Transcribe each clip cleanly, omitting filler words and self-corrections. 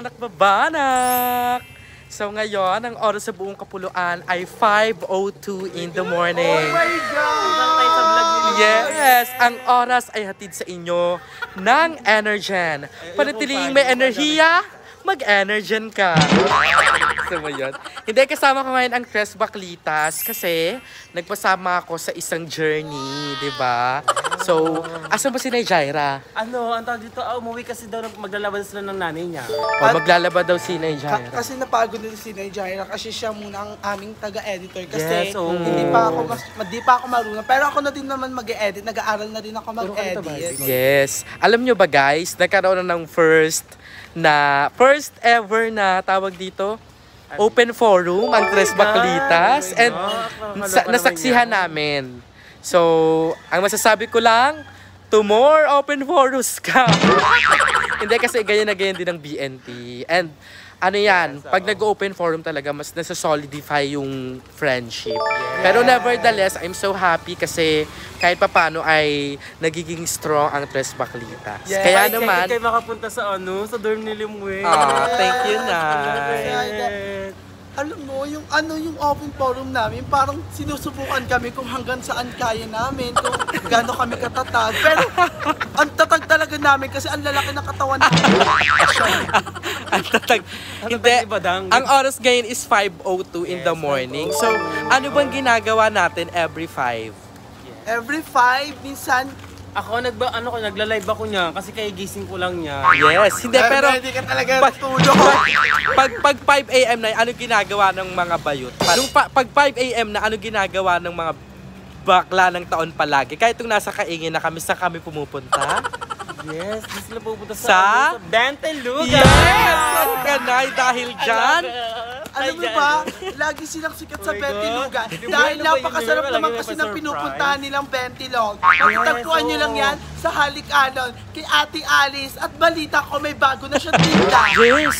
mga nakbabanak! So ngayon, ang oras sa buong Kapuluan ay 5:02 in the morning. Oh my God! Yes! Ang oras ay hatid sa inyo ng Energen. Panatiling may enerhiya, mag-Energen ka. Gusto mo yun? Hindi, kasama ko ngayon ang Tres Baklitas kasi nagpasama ako sa isang journey, di ba? So, asan ba si Jaira? Ano, ang tawag dito, umuwi kasi daw maglalaban sila ng nanay niya. O, maglalaba daw si Jaira. Kasi napagod na si Jaira kasi siya muna ang aming taga-editor kasi Yes, oh. hindi pa ako marunong. Pero ako na din naman mag-edit, nag-aaral na din ako mag-edit. Yes. Alam nyo ba guys, nagkaroon na ng first ever na tawag dito, open forum ang Tres Baklitas and nasaksihan namin. So, ang masasabi ko lang, to more open forums ka. Hindi kasi ganyan na ganyan din ng BNT. And ano yan, pag nag-open forum talaga, mas nasa-solidify yung friendship. Pero nevertheless, I'm so happy kasi kahit papano ay nagiging strong ang Tres Baklitas. Yes. Kaya naman, kayo makapunta sa dorm ni Limwe. thank you, Nay. Alam mo, yung open forum namin, parang sinusubukan kami kung hanggang saan kaya namin, kung gaano kami katatag. Pero ang tatag talaga namin kasi ang lalaki ng katawan namin. Ang tatag. Hindi. Ang oras ngayon is 5:02 in the morning. So, ano bang ginagawa natin every 5? Every 5, minsan, Ako, nagla-live ako niya kasi kaya gising ko lang niya. Yes. Hindi, pero hindi ka talaga tulog. pag 5 AM na, ano ginagawa ng mga bayot? Pag 5 AM na, ano ginagawa ng mga bakla ng taon palagi? Kahit itong nasa kaingin na kami, sa kami pumupunta? Yes, di sila pupunta Sa? sa Benteluga. Yes! Kanay, dahil dyan, Alam mo ba, lagi silang sikat sa Oh my Benteluga. God. Dahil Yung napakasarap Benteluga, naman lagi kasi ng nagpa-surprise. pinupuntahan nilang Bentilog. Matatagpuan nyo lang yan sa Halikanon kay Ate Alice. At balita ko may bago na siyang tinda. yes!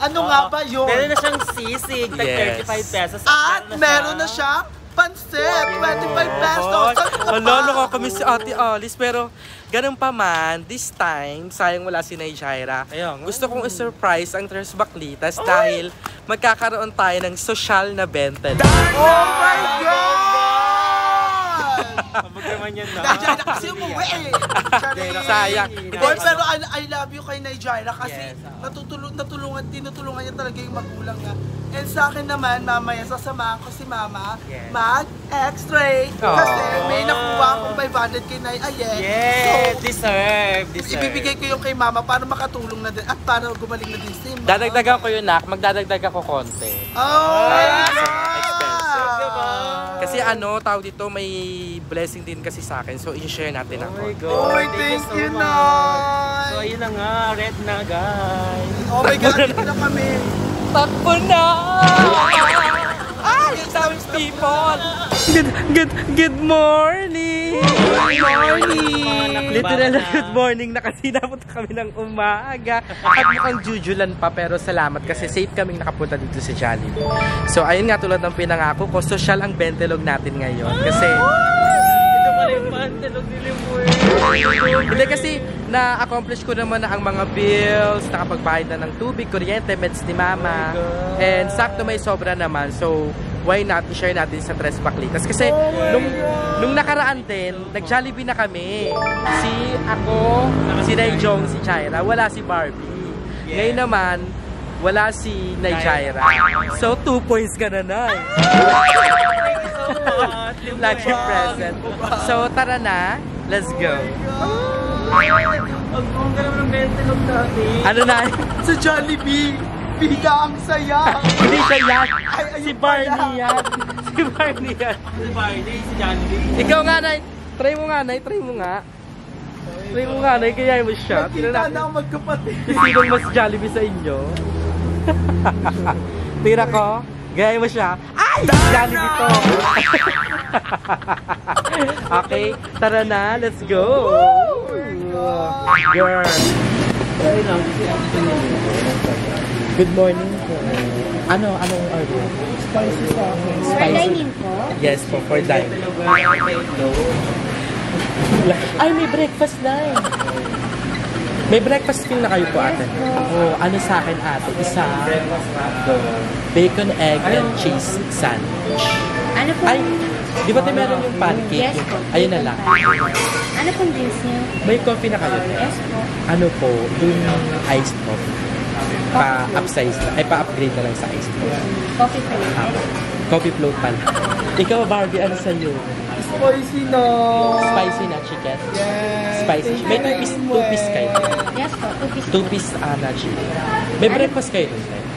Ano nga ba yun? Meron na siyang sisig, tag Yes. 35 pesos. At meron na siyang pansit, 25 pesos. Lolo ko kami si Ate Alice, pero ganun pa man, this time, sayang wala si Jaira. Ayun. Gusto kong i-surprise ang Tres Baklitas dahil magkakaroon tayo ng social na benta. Oh my God! Mabag naman yan na. Najaira kasi umuwi eh. Sayang. Boy, pero I love you kay Najaira kasi Yes. tinutulungan niya talaga yung magulang niya. And sa akin naman, mamaya sasamahan ko si Mama Yes. mag-x-ray. Kasi may nakuha akong 500 kay Nay Ayen. Yes, So, deserve. ibibigay ko yung kay Mama para makatulong na din at para gumaling na din si Mama. Dadagdagan ko yun, Nak. Magdadagdag ako konti. Oh my Expensive, God! Kasi tawag dito, may blessing din kasi sa akin. So, i-share natin Oh ako. my God. Oh, thank you, Nay! So, ayun na nga. Red na, guys. Oh my God, dito na kami. Takbo na! Ay, daming people! Good morning! Good morning! Literal na good morning na kasi napunta kami ng umaga. At mukhang jujulan pa pero salamat kasi safe kaming nakapunta dito sa Jollibee. So ayun nga, tulad ng pinangako ko, social ang Bentelog natin ngayon. Kasi Ito pala yung pantalog ni Limwe. hindi kasi na-accomplish ko naman na ang mga bills, nakapagbayad na ng tubig, kuryente, meds ni Mama. And sakto may sobra naman. So, why not i-share natin sa Tres Baklitas? Kasi nung nakaraan din, nag-Jollibee na kami. Ako, si Jong, si Jaira, wala si Barbie. Ngayon naman, wala si Jaira. So, 2 points ka na, Nay. Lagi present. So, tara na. Let's go. Ang bongga naman ng Bentelog natin. Ano na? Sa Jollibee, biga ang saya. Hindi siya yan. Ay, Si ayun Barney pala. yan. Si Barney yan. Si Barney, si Johnny. Ikaw nga, Nay. Try mo nga, Nay. Try mo nga. Try mo nga, Nay. Kaya mo siya. Tingnan Nakita natin. na ang magkapatid. Sinong mas Jollibee sa inyo? Tira ko. Gaya mo siya. Ay! Jollibee to. Okay. Tara na. Let's go. Girl. Good morning po. Anong order? Spicy sa akin. Dining po? Yes po, for dining. Ay, may breakfast na. May breakfast meal na kayo po ate? Oh, ano sa akin ate? Isa, bacon, egg, and cheese sandwich. Ano po? Ay, di ba tayo meron yung pancake? Yes po. Ayun na lang. Ano pong drinks niyo? May coffee na kayo? Yes po. Ano po? Yung iced coffee. Pa-upsize na. Ay, pa-upgrade na lang sa iced coffee. Coffee po. Coffee float pala. Ikaw, Barbie, ano sa'yo? Spicy na. Spicy na chicken? Yes. Spicy. May two-piece kayo. Yes po. 2 piece. Two-piece na chicken. May breakfast kayo doon, right?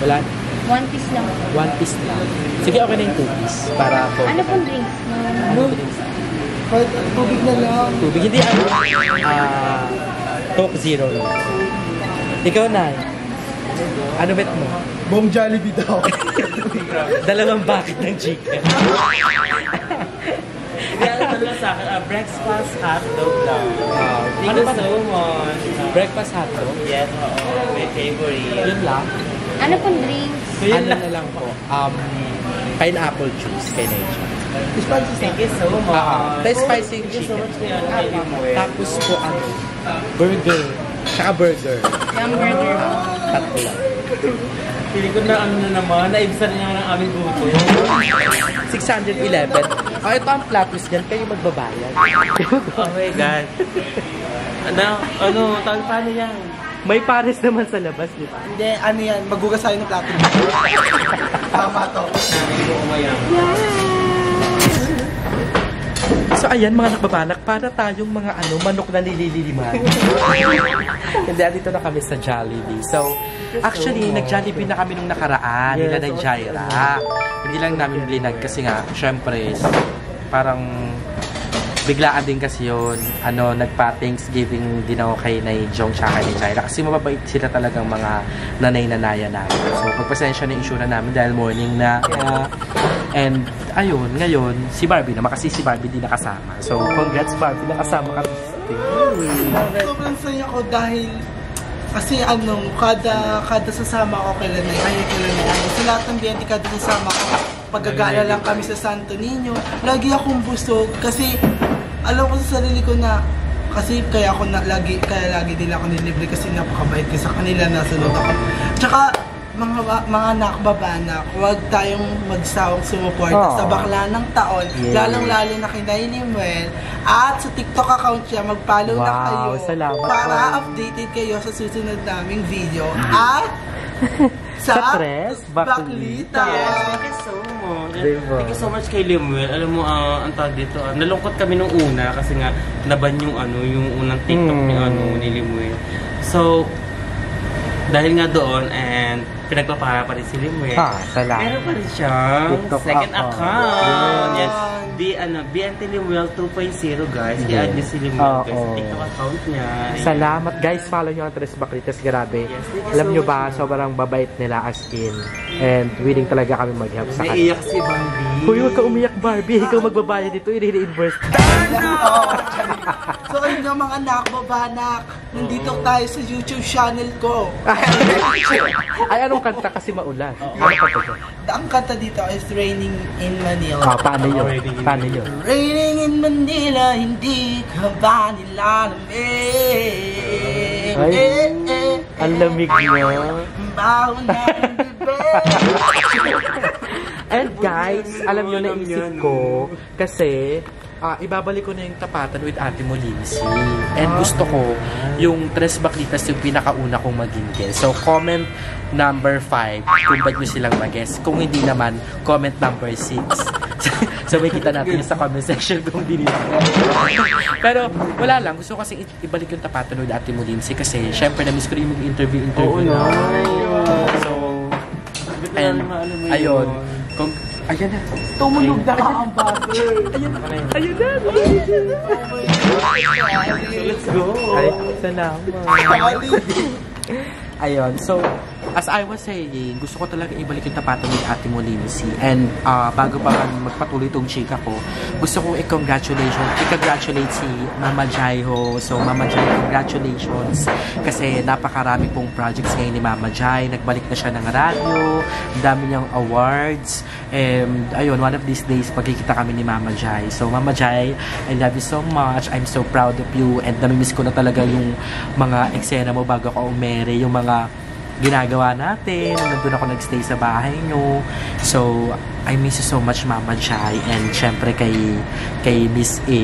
Wala? 1 piece lang po. 1 piece lang. Sige, okay na yung 2 piece. Para po. Ano pong drinks niyo? Ano drinks? Kahit tubig na lang. Tubig. Hindi ano. Coke Zero lang. Ikaw na. Ano bet mo? Bong Jollibee daw. Dalawang bucket ng chicken. Kaya ano lang sa akin, breakfast hotdog lang. Thank you so much. Breakfast hotdog? Yes, oo. My favorite. Yun lang. Ano pong drinks? Ano na lang po? Pineapple juice kay Neja. Spicy Thank you so much. Tapos spicy Thank you so chicken. much kaya Limuel. Tapos po burger. Tsaka burger. Yung burger. Tatlo lang. Feeling ko na ano na naman, naibsan niya ng aming buto. 611. Ito ang flat list dyan. Kayo magbabayad. Oh my God. Tawag paano yan? May pares naman sa labas, di ba? Hindi, ano yan, magugas tayo ng plato. Tama to. So ayan mga nakbabanak, para tayong mga manok na nilililiman. Hindi, dito na kami sa Jollibee. So, actually, nag-Jollibee na kami nung nakaraan, nila ng Jaira. Hindi lang namin blinag kasi nga, syempre, parang biglaan din kasi yun. Nagpa-Thanksgiving din ako kay Nay Jong tsaka kay Jaira. Kasi mababait sila talagang mga nanay-nanaya namin. So, pagpasensya na yung issue na namin dahil morning na. And, ayun, ngayon, si Barbie naman kasi si Barbie din nakasama. So, congrats Barbie, nakasama ka. Sobrang saya ko dahil kasi kada sasama ko kay Lanay, sa lahat ng BNT kada sasama ko, pagagala lang kami sa Santo Niño, lagi akong busog kasi alam ko sa sarili ko na kasi kaya lagi nila ako nilibre kasi napakabait ko sa kanila, nasunod ako. Tsaka mga nakbabanak, huwag tayong magsawang sumuporta sa bakla ng taon, lalong-lalo na kay Limuel. At sa TikTok account siya, mag-follow na kayo para updated kayo sa susunod naming video. At sa Tres Baklita. Yes, thank you so much. Thank you so much kay Limuel. Alam mo, ang tawag dito, nalungkot kami nung una kasi nga naban yung unang TikTok ni Limuel. So, dahil nga doon and pinagpapahara pa rin si Limuel. Salamat. Meron pa rin siyang TikTok second account. Yes. BNT Limuel 2.0 guys. I-add niyo si Limuel guys sa TikTok account niya. Salamat guys, follow nyo ang Tres Baklitas. Grabe. Yes, Alam nyo ba, sobrang babait nila as in. And willing talaga kami mag-help sa kanila. Naiiyak si Barbie. Kuya, huwag ka umiyak Barbie. Ikaw magbabayad dito. I-reimburse. So ayun nga mga nakbabanak, nandito tayo sa YouTube channel ko. Ay, anong kanta kasi maulan? Ano kanta dyan? Ang kanta dito is Raining in Manila. Paano yun? Paano yun? Raining in Manila, hindi ka ba nilalamig? Ay, ang lamig niya. Baho na ang bibig. And guys, alam nyo, naisip ko, kasi ibabalik ko na yung tapatan with Ate mo, Lindsay. And gusto ko, yung Tres Baklitas yung pinakauna kong maging guest. So, comment number 5 kung ba't nyo silang mag-guest. Kung hindi naman, comment number 6. So, may kita natin yung sa comment section kung hindi nila. Pero, wala lang. Gusto ko kasi ibalik yung tapatan with Ate mo, Lindsay. Kasi, syempre, na-miss ko rin yung interview na. So, and, ayun. Ayan na. Tumulog na ang butter. Ayun na. Let's go. Ay, salamat. Ayun. So, as I was saying, gusto ko talaga ibalik yung tapatan ni ate mo, Lindsay. And bago pa man magpatuloy itong chika ko, gusto ko i-congratulate si Mama Jai ho. So Mama Jai, congratulations. Kasi napakarami pong projects ngayon ni Mama Jai. Nagbalik na siya ng radyo, dami niyang awards. And ayun, one of these days, pagkikita kami ni Mama Jai. So Mama Jai, I love you so much. I'm so proud of you. And namimiss ko na talaga yung mga eksena mo bago ako umere. Yung mga ginagawa natin. Nandun ako nagstay sa bahay nyo. So, I miss you so much, Mama Jai. And syempre kay Miss A.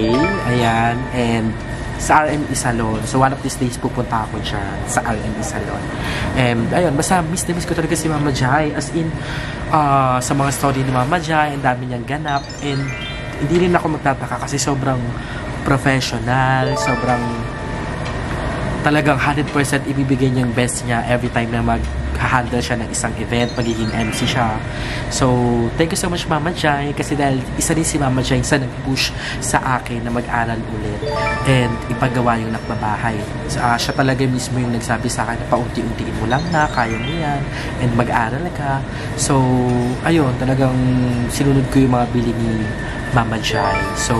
Ayan. And sa RME Salon. So, one of these days pupunta ako dyan sa RME Salon. And ayun, basta miss ko talaga si Mama Jai. As in, sa mga story ni Mama Jai, ang dami niyang ganap. And hindi rin ako magtataka kasi sobrang professional, sobrang talagang 100% ibibigay niya yung best niya every time na mag-handle siya ng isang event, magiging MC siya. So, thank you so much, Mama Jai, kasi dahil isa rin si Mama Jai sa nag-push sa akin na mag-aral ulit and ipagawa yung nakbabahay. So, siya talaga mismo yung nagsabi sa akin na paunti-untiin mo lang na, kaya mo yan, and mag-aral ka. So, ayun, talagang sinunod ko yung mga bili ni Mama Jai. So,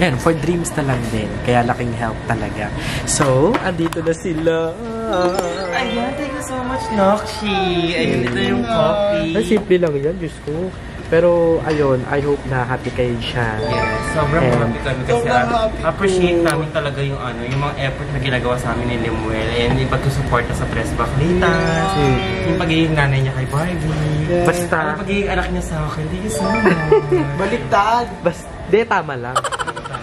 yan, for dreams na lang din. Kaya laking help talaga. So, andito na sila. Ayan, thank you so much, Nokshi. Ayun, ito yung coffee. Ay, simple lang yan, Diyos ko. Pero, ayun, I hope na happy kayo siya. Yes, sobrang happy kami kasi appreciate namin talaga yung yung mga effort na ginagawa sa amin ni Limuel and yung pagsusuporta sa Press Baklitas, yung pagiging nanay niya kay Barbie. Basta, yung pagiging anak niya sa akin. Thank you so much. Baliktad. basta, di, tama lang.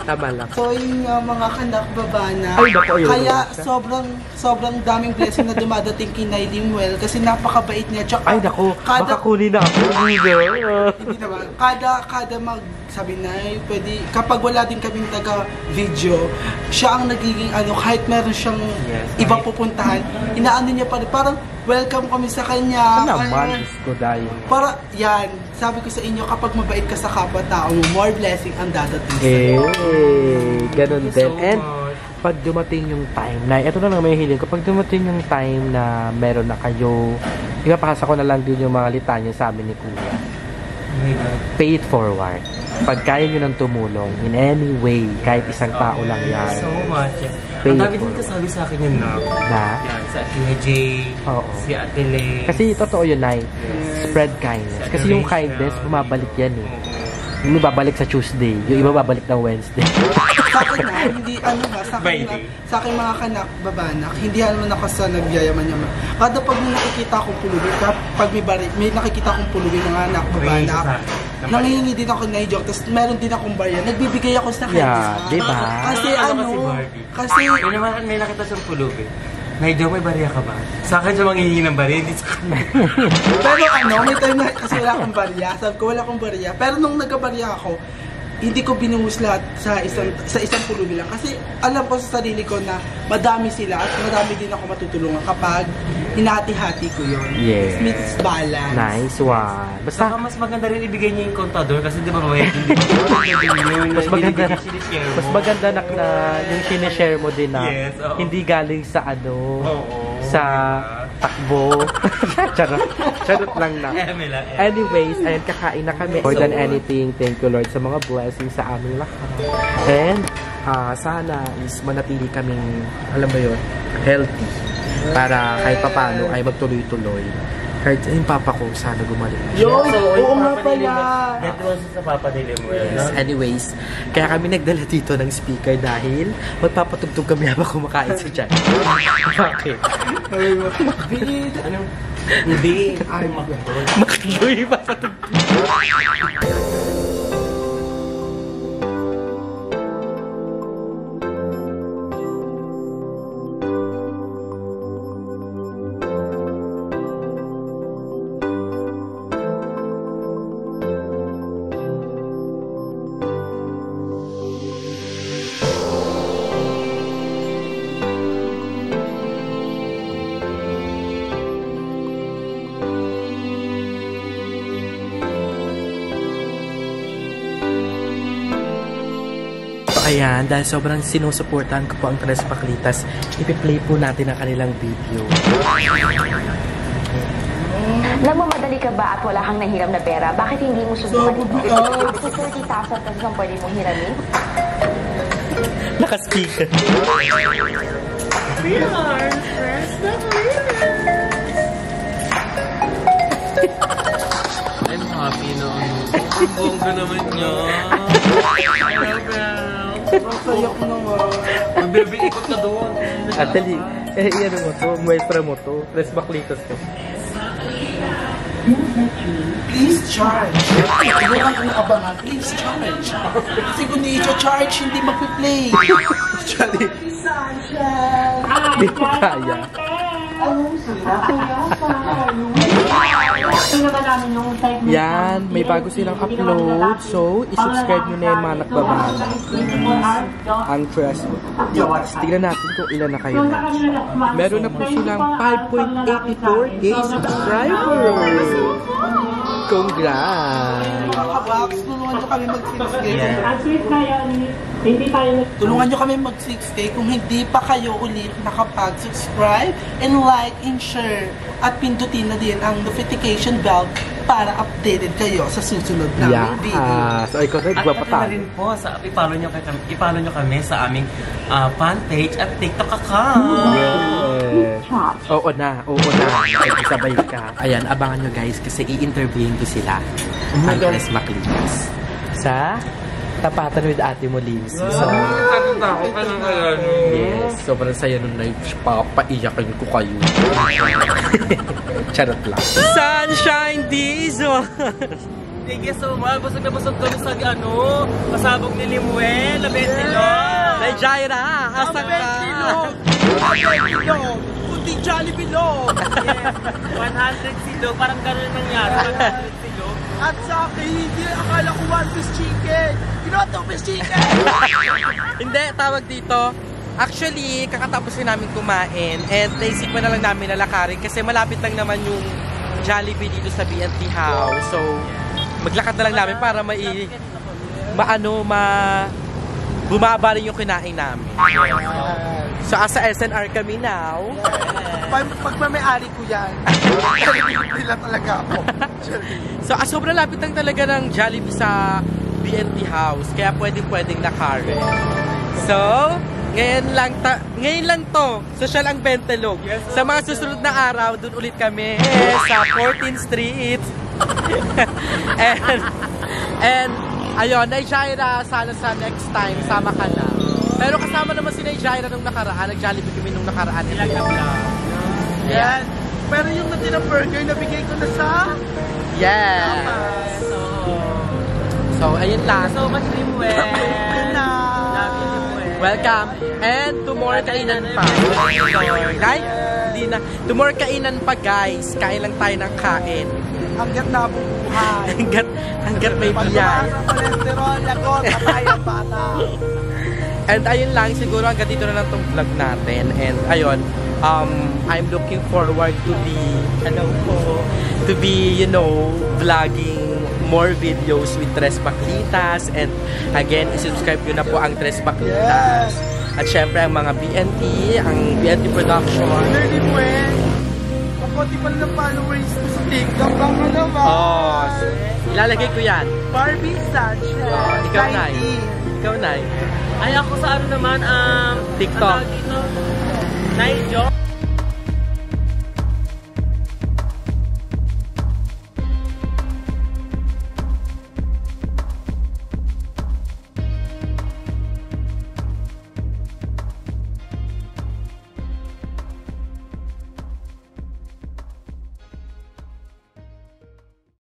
Tama lang. So yung mga kanak babana, Ay, naku, ayun. kaya sobrang daming blessing na dumadating kay Nay Limuel kasi napakabait niya. Tsaka, Ay, naku, baka kunin na ako. hindi naman. Kada sabi na, pwede, kapag wala din kaming taga-video, siya ang nagiging kahit meron siyang ibang pupuntahan, inaano niya pa rin, parang welcome kami sa kanya. Ano naman, Diyos ko dahil. Para, yan, sabi ko sa inyo, kapag mabait ka sa kapwa-tao mo, more blessing ang dadating sa'yo. Ganun din. So And, pag dumating yung time na, ito na lang may hiling, kapag dumating yung time na meron na kayo, ipapakasa ko na lang din yung mga litanya sa amin ni Kuya. Pay it forward. Pag kaya nyo nang tumulong, in any way, kahit isang tao lang yan. So much. Pay Ang it dami din forward. kasabi sa akin yun, Nok. Na? Yan, sa Ate Jay, Oo. si Ate Lay. Kasi totoo yun, Nay. Spread kindness. Kasi yung kindness, bumabalik yan eh. Yung iba babalik sa Tuesday, yung iba babalik ng Wednesday. Sa akin na, hindi, sa akin mga kanak, babanak, hindi naman ako sa nagyayaman yaman. Kada pag may nakikita akong pulubi, pag may nakikita akong pulubi mga anak, babanak, nangihingi din ako na joke, tapos meron din akong barya, nagbibigay ako sa kanya. Yeah, diba? Kasi kasi, may nakita siyang pulubi. Medyo may barya ka ba? Sa akin siya manghihingi ng barya, hindi sa kanya. pero may time na kasi wala akong barya, sabi ko wala akong barya, pero nung nagkabarya ako, hindi ko binuhos lahat sa isang pulubi lang. Kasi alam ko sa sarili ko na madami sila at madami din ako matutulungan kapag hinati-hati ko yun. Yes. It's balance. Nice one. Basta, Saka mas maganda rin ibigay niya yung kontador kasi di ba babayad din mas maganda na yung sinishare mo din na Yes, oo. hindi galing sa Oo. sa takbo. Charot lang na. Anyways, ayun, kakain na kami. More than anything, thank you Lord sa mga blessings sa aming lahat. And sana is manatili kaming, alam mo yun, healthy. Para kahit papano ay magtuloy-tuloy. Kahit yung papa ko, sana gumaling na siya. Yun! Oo nga pala! That was sa Papa ni Limuel. Yes. Anyways, kaya kami nagdala dito ng speaker dahil magpapatugtog kami habang kumakain sa dyan. Bakit? Ano? Hindi. Ay, Makdoy pa patugtog. Ayan, dahil sobrang sinusuportahan ko po ang Tres Baklitas, ipi-play po natin ang kanilang video. Nagmamadali ka ba at wala kang nahiram na pera? Bakit hindi mo subukan ito? So, 30,000 pesos ang pwede mong hiramin? Naka-speaker. I'm happy na ang bongga naman niya. Masaya ko naman. Ang baby, ikot ka doon. Atali, ano mo to, muestra mo to, tres baklitas to. Please charge. Iwan kong abangan. Please charge. Kasi kung i-charge, hindi mag-play. Actually, di ko kaya. Yan, may bago silang upload. So, isubscribe nyo na yung mga nakbabala. Ang Tres Baklitas. Tignan natin kung ilan na kayo. Meron na po silang 5.84k subscribers. Congrats! Kabox, tulungan nyo kami mag-6K. Tulungan nyo kami mag-6K kung hindi pa kayo ulit nakapag-subscribe and like and share at pindutin na din ang notification bell para updated kayo sa susunod na video. So, ikaw rin, At magpapatalo. rin po, ipalo nyo kami sa aming fan page at TikTok account. Yes. Oo na. Nakikisabay ka. Ayan, abangan nyo guys kasi i-interviewin ko sila. Ang Tres Baklitas. Sa Tapatan with Ate mo, Lindsay. So, Takot ka ng kaya no. yes. Sobrang saya nun na papaiyakin ko kayo. Charot lang. Sunshine Diesel! Thank you so much. Busog na busog kami sa pasabog ni Limuel, na Bentilog. Nay Jaira, asan ka? Kundi Jollibee Log. Yes, 100 silog. Parang gano'n nangyari. 100 silog. At sa akin, hindi akala ko one piece chicken. Ginawa 2 piece chicken. Hindi, tawag dito. Actually, kakatapusin namin kumain and naisip na lang namin lalakarin kasi malapit lang naman yung Jollibee dito sa BNT House. So, maglakad na lang namin para bumaba rin yung kinain namin. So, asa SNR kami now. Pagmamayari ko yan. Nila talaga ako. So, sobrang lapit lang talaga ng Jollibee sa BNT House. Kaya pwedeng lakarin. So, ngayon lang to. Social ang Bentilog. Sa mga susunod na araw, dun ulit kami sa 14th Street. and ayun, Nay Jaira, sana sa next time, sama ka na. Pero kasama naman si Nay Jaira nung nakaraan. Nag-Jollibee kami nung nakaraan. Yan. Pero yung natinang burger, nabigay ko na sa... Yes. So, ayun lang. So much Limuel. Welcome. And tomorrow kainan pa. Right? Hindi na. Tomorrow kainan pa guys. Kain lang tayo ng kain. Hanggat nabubuhay. hanggat may biyan. Cholesterol, lagot, kapayang bata. And ayun lang, siguro hanggang dito na lang tong vlog natin. And ayun, I'm looking forward to be, vlogging more videos with Tres Baklitas. And again, isubscribe nyo na po ang Tres Baklitas. At syempre ang mga BNT, ang BNT Production. Nerdy mo konti pa lang ng followers ko sa TikTok. Baka naman. Oh, ilalagay ko yan. Barbie Sunshine. Ikaw, Nay. Ikaw, Nay. Ay, ako sa naman, TikTok. Nay Jo.